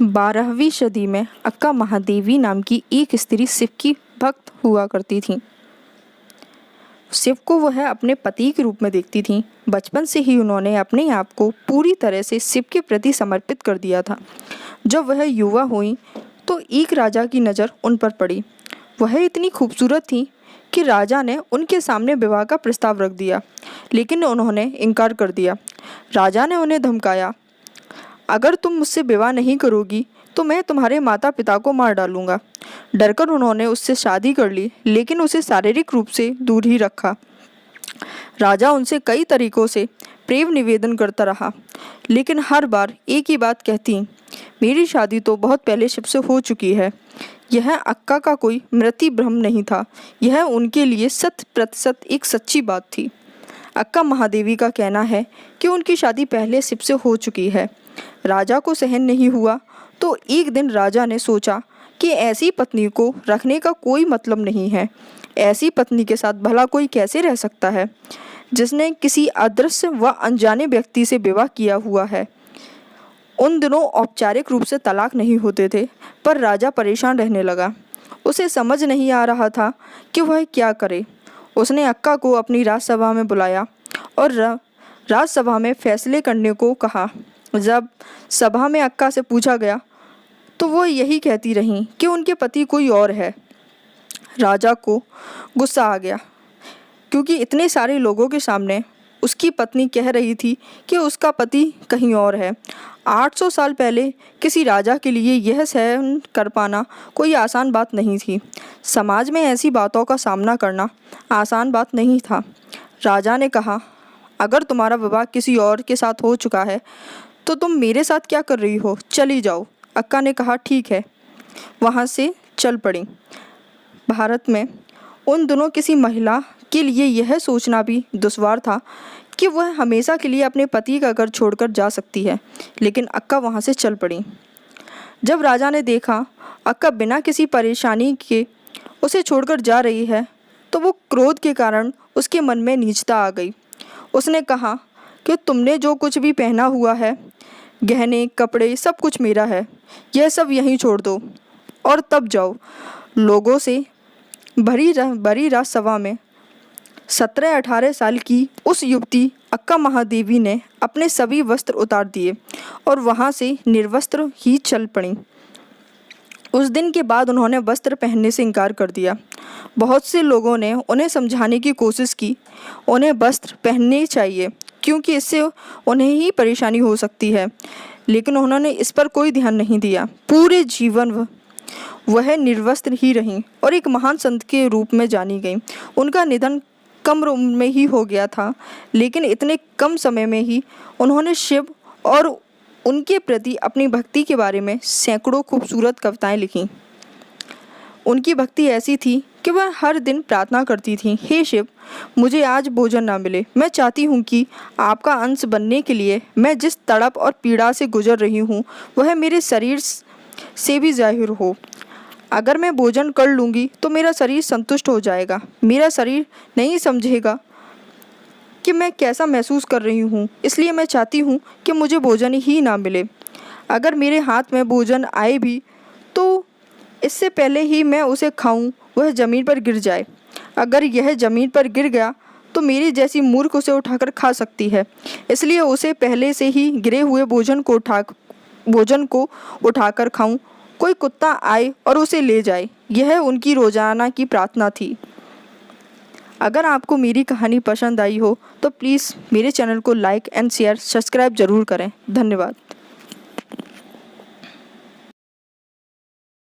12वीं सदी में अक्का महादेवी नाम की एक स्त्री शिव की भक्त हुआ करती थी। शिव को वह अपने पति के रूप में देखती थी। बचपन से ही उन्होंने अपने आप को पूरी तरह से शिव के प्रति समर्पित कर दिया था। जब वह युवा हुई तो एक राजा की नज़र उन पर पड़ी। वह इतनी खूबसूरत थी कि राजा ने उनके सामने विवाह का प्रस्ताव रख दिया, लेकिन उन्होंने इनकार कर दिया। राजा ने उन्हें धमकाया, अगर तुम मुझसे विवाह नहीं करोगी तो मैं तुम्हारे माता पिता को मार डालूंगा। डरकर उन्होंने उससे शादी कर ली, लेकिन उसे शारीरिक रूप से दूर ही रखा। राजा उनसे कई तरीकों से प्रेम निवेदन करता रहा, लेकिन हर बार एक ही बात कहती, मेरी शादी तो बहुत पहले शिव से हो चुकी है। यह अक्का का कोई मृत्यु भ्रम नहीं था, यह उनके लिए 100% एक सच्ची बात थी। अक्का महादेवी का कहना है कि उनकी शादी पहले शिव से हो चुकी है। राजा को सहन नहीं हुआ तो एक दिन राजा ने सोचा कि ऐसी पत्नी को रखने का कोई मतलब नहीं है। ऐसी पत्नी के साथ भला कोई कैसे रह सकता है जिसने किसी अदृश्य व अनजाने व्यक्ति से विवाह किया हुआ है। उन दिनों औपचारिक रूप से तलाक नहीं होते थे, पर राजा परेशान रहने लगा। उसे समझ नहीं आ रहा था कि वह क्या करे। उसने अक्का को अपनी राजसभा में बुलाया और राजसभा में फैसले करने को कहा। जब सभा में अक्का से पूछा गया तो वो यही कहती रहीं कि उनके पति कोई और है। राजा को गुस्सा आ गया, क्योंकि इतने सारे लोगों के सामने उसकी पत्नी कह रही थी कि उसका पति कहीं और है। 800 साल पहले किसी राजा के लिए यह सहन कर पाना कोई आसान बात नहीं थी। समाज में ऐसी बातों का सामना करना आसान बात नहीं था। राजा ने कहा, अगर तुम्हारा विवाह किसी और के साथ हो चुका है तो तुम मेरे साथ क्या कर रही हो, चली जाओ। अक्का ने कहा, ठीक है, वहाँ से चल पड़ी। भारत में उन दिनों किसी महिला के लिए यह सोचना भी दुश्वार था कि वह हमेशा के लिए अपने पति का घर छोड़कर जा सकती है, लेकिन अक्का वहाँ से चल पड़ी। जब राजा ने देखा अक्का बिना किसी परेशानी के उसे छोड़कर जा रही है तो वो क्रोध के कारण उसके मन में नीचता आ गई। उसने कहा कि तुमने जो कुछ भी पहना हुआ है, गहने कपड़े, सब कुछ मेरा है। यह सब यहीं छोड़ दो और तब जाओ। लोगों से भरी राजसभा में 17-18 साल की उस युवती अक्का महादेवी ने अपने सभी वस्त्र उतार दिए और वहाँ से निर्वस्त्र ही चल पड़ी। उस दिन के बाद उन्होंने वस्त्र पहनने से इनकार कर दिया। बहुत से लोगों ने उन्हें समझाने की कोशिश की, उन्हें वस्त्र पहनने चाहिए क्योंकि इससे उन्हें ही परेशानी हो सकती है, लेकिन उन्होंने इस पर कोई ध्यान नहीं दिया। पूरे जीवन वह निर्वस्त्र ही रहीं और एक महान संत के रूप में जानी गई। उनका निधन कम उम्र में ही हो गया था, लेकिन इतने कम समय में ही उन्होंने शिव और उनके प्रति अपनी भक्ति के बारे में सैकड़ों खूबसूरत कविताएं लिखीं। उनकी भक्ति ऐसी थी कि वह हर दिन प्रार्थना करती थी, हे शिव, मुझे आज भोजन ना मिले, मैं चाहती हूँ कि आपका अंश बनने के लिए मैं जिस तड़प और पीड़ा से गुजर रही हूँ वह मेरे शरीर से भी जाहिर हो। अगर मैं भोजन कर लूँगी तो मेरा शरीर संतुष्ट हो जाएगा। मेरा शरीर नहीं समझेगा कि मैं कैसा महसूस कर रही हूँ, इसलिए मैं चाहती हूँ कि मुझे भोजन ही ना मिले। अगर मेरे हाथ में भोजन आए भी तो इससे पहले ही मैं उसे खाऊं वह ज़मीन पर गिर जाए। अगर यह ज़मीन पर गिर गया तो मेरी जैसी मूर्ख उसे उठाकर खा सकती है, इसलिए उसे पहले से ही गिरे हुए भोजन को उठाकर खाऊं। कोई कुत्ता आए और उसे ले जाए, यह उनकी रोज़ाना की प्रार्थना थी। अगर आपको मेरी कहानी पसंद आई हो तो प्लीज़ मेरे चैनल को लाइक एंड शेयर सब्सक्राइब ज़रूर करें। धन्यवाद।